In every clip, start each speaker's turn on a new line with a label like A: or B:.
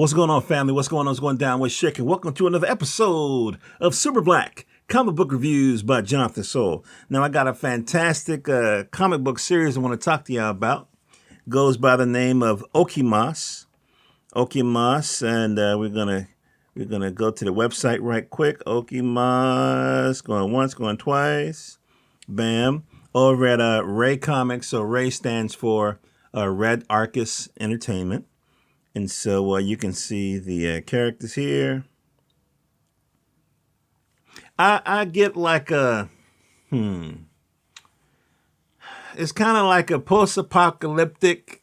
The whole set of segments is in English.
A: What's going on, family? What's going on? What's going down? What's shaking? Welcome to another episode of Super Black Comic Book Reviews by Jonathan Soul. Now, I got a fantastic comic book series I want to talk to you about. Goes by the name of Okemus. And we're gonna go to the website right quick. Okemus, going once, going twice. Bam. Over at raecomics. So Ray stands for Red Arcus Entertainment. And so you can see the characters here. I get like it's kind of like a post-apocalyptic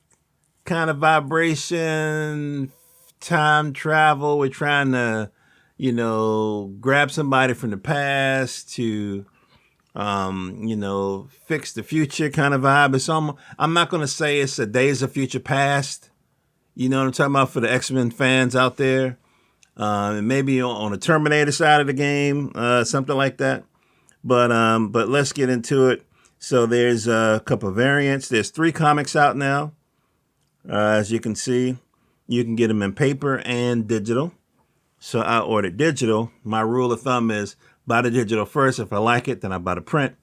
A: kind of vibration, time travel. We're trying to, grab somebody from the past to, fix the future kind of vibe. It's I'm not going to say it's a Days of Future Past. You know what I'm talking about for the X-Men fans out there? Maybe on the Terminator side of the game, something like that. But let's get into it. So there's a couple of variants. There's 3 comics out now. As you can see, you can get them in paper and digital. So I ordered digital. My rule of thumb is buy the digital first. If I like it, then I buy the print.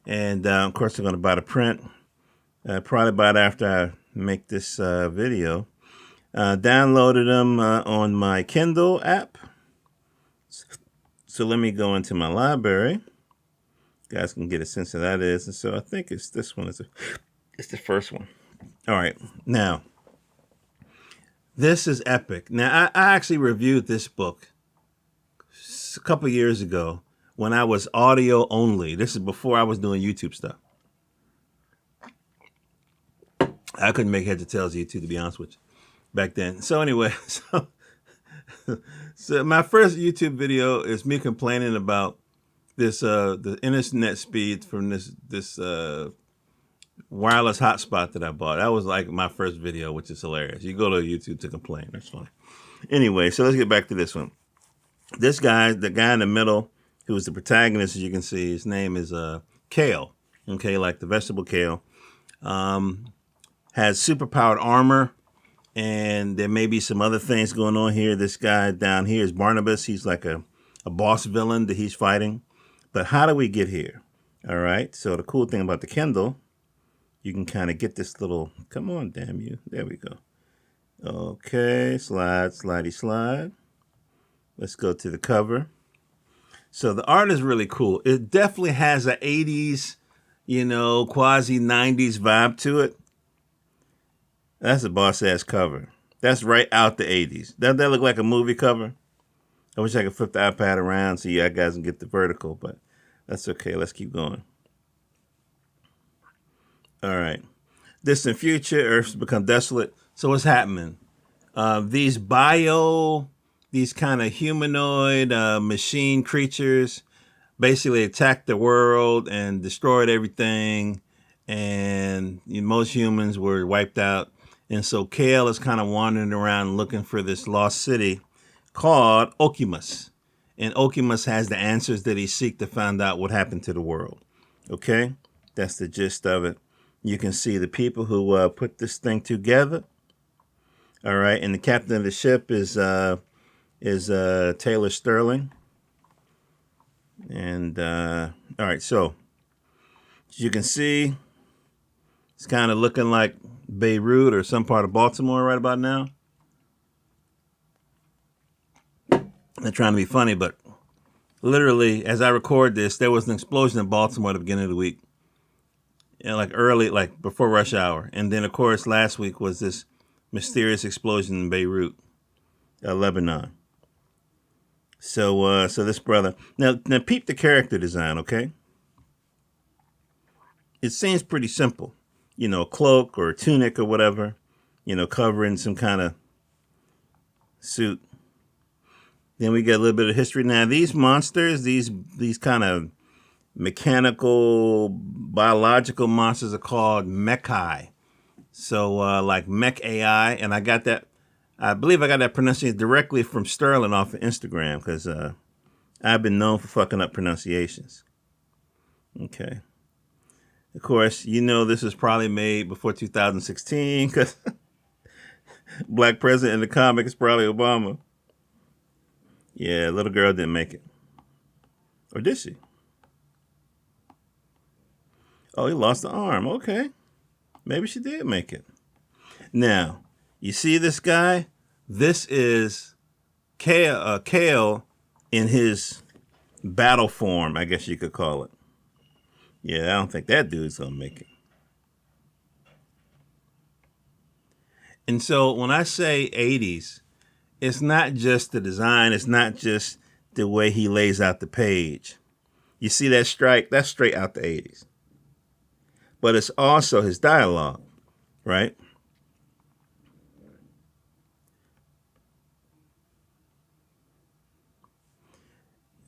A: And of course, I'm going to buy the print. Probably buy it after I make this video. Downloaded them on my Kindle app. So let me go into my library. You guys can get a sense of that is. And so I think it's this one. It's the first one. All right. Now, this is epic. Now, I actually reviewed this book a couple years ago when I was audio only. This is before I was doing YouTube stuff. I couldn't make heads or tails of YouTube, to be honest with you, back then. So anyway, so my first YouTube video is me complaining about this the internet speed from this wireless hotspot that I bought. That was like my first video, which is hilarious. You go to YouTube to complain. That's funny. Anyway, so let's get back to this one. This guy, the guy in the middle, who is the protagonist, as you can see, his name is Kale. Okay, like the vegetable kale. Has superpowered armor. And there may be some other things going on here. This guy down here is Barnabas. He's like a boss villain that he's fighting. But how do we get here? All right. So the cool thing about the Kindle, you can kind of get this little, come on, damn you. There we go. Okay. Slide. Let's go to the cover. So the art is really cool. It definitely has an 80s, quasi 90s vibe to it. That's a boss-ass cover. That's right out the 80s. Doesn't that look like a movie cover? I wish I could flip the iPad around so you guys can get the vertical, but that's okay. Let's keep going. All right. Distant future, Earth's become desolate. So what's happening? These kind of humanoid machine creatures basically attacked the world and destroyed everything, and most humans were wiped out. And so Kale is kind of wandering around looking for this lost city called Okemus. And Okemus has the answers that he seeks to find out what happened to the world. Okay? That's the gist of it. You can see the people who put this thing together. All right. And the captain of the ship is Taylor Sterling. And, all right. So, as you can see, it's kind of looking like Beirut or some part of Baltimore right about now. Not trying to be funny, but literally, as I record this, there was an explosion in Baltimore at the beginning of the week. Like early, like before rush hour. And then, of course, last week was this mysterious explosion in Beirut, Lebanon. So this brother. Now peep the character design, okay? It seems pretty simple. A cloak or a tunic or whatever, covering some kind of suit. Then we get a little bit of history. Now, these monsters, these kind of mechanical, biological monsters are called mechai. So like mech AI, and I believe I got that pronunciation directly from Sterling off of Instagram, because I've been known for fucking up pronunciations. Okay. Of course, this was probably made before 2016, because Black president in the comic is probably Obama. Yeah, little girl didn't make it. Or did she? Oh, he lost the arm. Okay. Maybe she did make it. Now, you see this guy? This is Kale in his battle form, I guess you could call it. Yeah, I don't think that dude's going to make it. And so when I say 80s, it's not just the design, it's not just the way he lays out the page. You see that strike? That's straight out the 80s. But it's also his dialogue, right?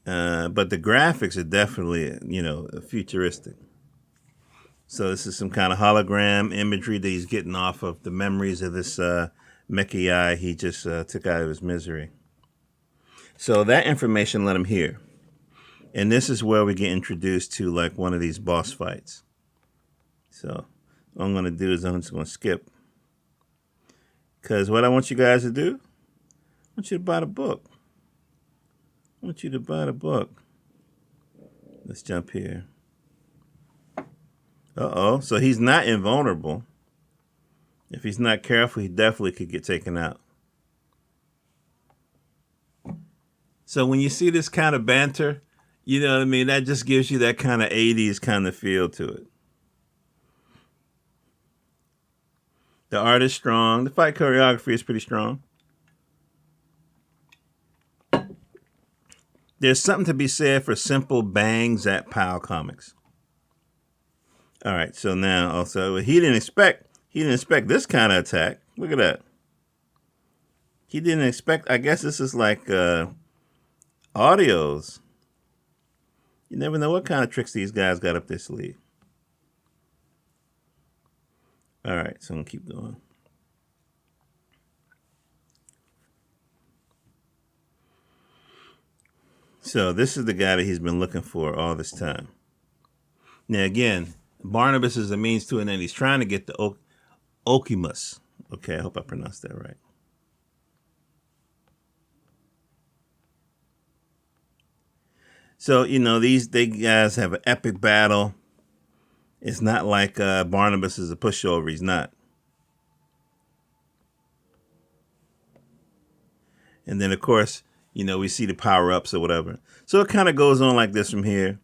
A: But the graphics are definitely, futuristic. So this is some kind of hologram imagery that he's getting off of the memories of this Mekiai he just took out of his misery. So that information let him hear. And this is where we get introduced to like one of these boss fights. So what I'm going to do is I'm just going to skip. Because what I want you guys to do, I want you to buy the book. I want you to buy the book. Let's jump here. Uh-oh. So he's not invulnerable. If he's not careful, he definitely could get taken out. So when you see this kind of banter, you know what I mean? That just gives you that kind of 80s kind of feel to it. The art is strong. The fight choreography is pretty strong. There's something to be said for simple Bang Zap Pow comics. All right, so now also he didn't expect this kind of attack. Look at that. He didn't expect. I guess this is like audios. You never know what kind of tricks these guys got up their sleeve. All right, so I'm gonna keep going. So this is the guy that he's been looking for all this time. Now again, Barnabas is a means to an end. He's trying to get the Okemus. Okay, I hope I pronounced that right. So, these guys have an epic battle. It's not like Barnabas is a pushover. He's not. And then, of course, we see the power-ups or whatever. So it kind of goes on like this from here.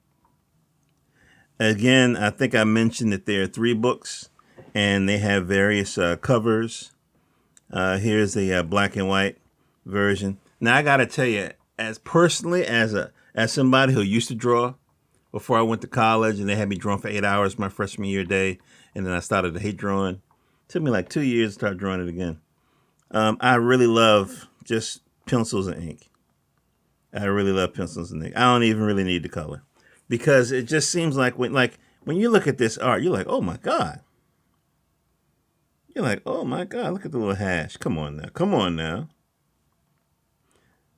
A: Again, I think I mentioned that there are 3 books, and they have various covers. Here's the black and white version. Now, I got to tell you, as somebody who used to draw before I went to college, and they had me drawing for 8 hours my freshman year day, and then I started to hate drawing. It took me like 2 years to start drawing it again. I really love just pencils and ink. I really love pencils and ink. I don't even really need the color. Because it just seems like when you look at this art, you're like, oh my God. You're like, oh my God, look at the little hash. Come on now.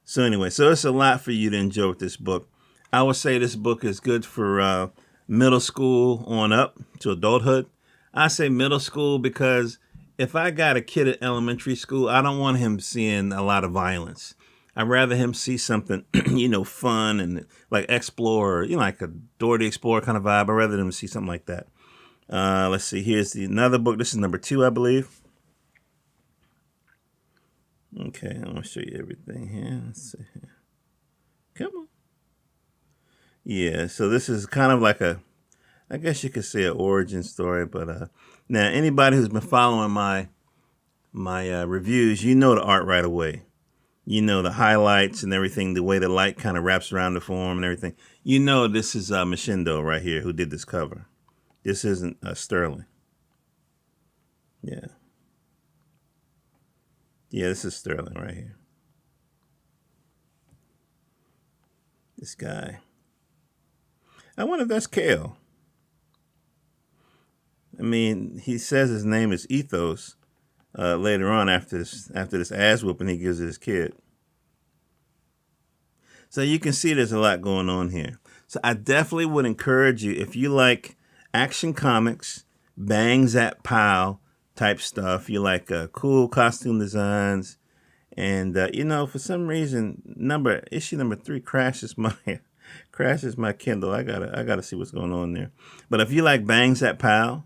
A: So anyway, so it's a lot for you to enjoy with this book. I would say this book is good for middle school on up to adulthood. I say middle school because if I got a kid at elementary school, I don't want him seeing a lot of violence. I'd rather him see something, fun and like Explorer, like a Dora the Explorer kind of vibe. I'd rather him see something like that. Let's see. Here's another book. This is number 2, I believe. Okay, I'm going to show you everything here. Let's see here. Come on. Yeah, so this is kind of like I guess you could say an origin story. But now anybody who's been following my reviews, the art right away. The highlights and everything, the way the light kind of wraps around the form and everything. This is Machindo right here who did this cover. This isn't Sterling. Yeah. Yeah, this is Sterling right here. This guy. I wonder if that's Kale. I mean, he says his name is Ethos. Later on after this ass whooping he gives his kid. So you can see there's a lot going on here. So I definitely would encourage you, if you like action comics, Bang Zap Pow, type stuff. You like cool costume designs. And for some reason, issue number 3 crashes my crashes my Kindle. I gotta see what's going on there. But if you like Bang Zap Pow,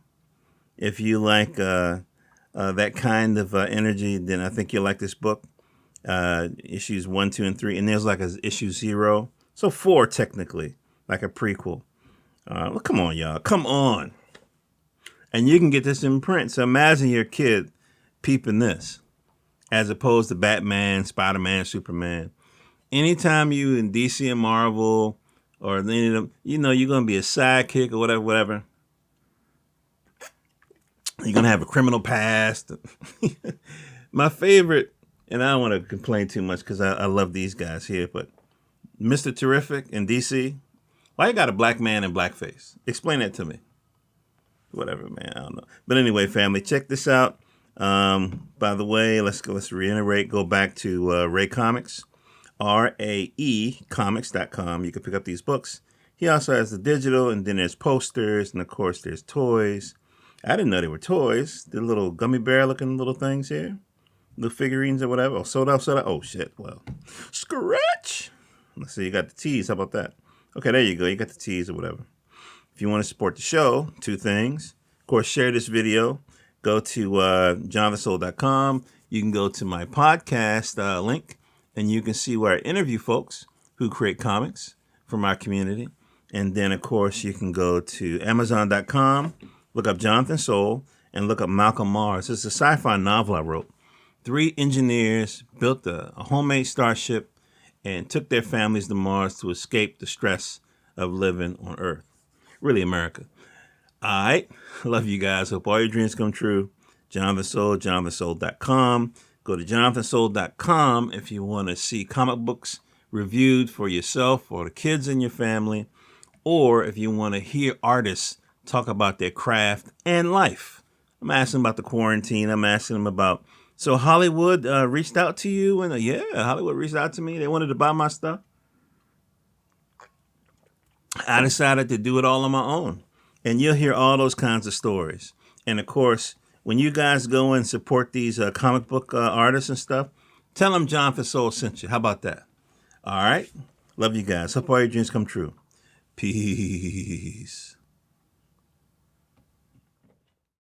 A: if you like that kind of energy, then I think you'll like this book. Issues 1, 2, and 3, and there's like a issue 0, so 4 technically, like a prequel. Well, come on, y'all, come on, and you can get this in print. So imagine your kid peeping this, as opposed to Batman, Spider-Man, Superman. Anytime you in DC and Marvel or any of them, you're gonna be a sidekick or whatever. You're gonna have a criminal past. My favorite. And I don't want to complain too much because I love these guys here, but Mr. Terrific in DC, why you got a black man in blackface? Explain that to me. Whatever, man, I don't know. But anyway, family, check this out. By the way, let's reiterate. Go back to raecomics, raecomics.com. You can pick up these books. He also has the digital, and then there's posters, and of course there's toys. I didn't know they were toys. The little gummy bear looking little things here. The figurines or whatever. Oh, soda. Oh, shit. Well, scratch. Let's see. You got the tees. How about that? Okay, there you go. You got the tees or whatever. If you want to support the show, 2 things. Of course, share this video. Go to jonathansoul.com. You can go to my podcast link, and you can see where I interview folks who create comics from our community. And then, of course, you can go to amazon.com, look up Jonathan Soul, and look up Malcolm Mars. It's a sci-fi novel I wrote. 3 engineers built a homemade starship and took their families to Mars to escape the stress of living on Earth. Really America. All right. Love you guys. Hope all your dreams come true. Jonathan Soul, jonathansoul.com. Go to jonathansoul.com if you want to see comic books reviewed for yourself or the kids in your family, or if you want to hear artists talk about their craft and life. I'm asking about the quarantine. I'm asking them about... So Hollywood reached out to you, and yeah, Hollywood reached out to me. They wanted to buy my stuff. I decided to do it all on my own, and you'll hear all those kinds of stories. And of course, when you guys go and support these comic book artists and stuff, tell them Jonathan Soul sent you. How about that? All right, love you guys. Hope all your dreams come true. Peace.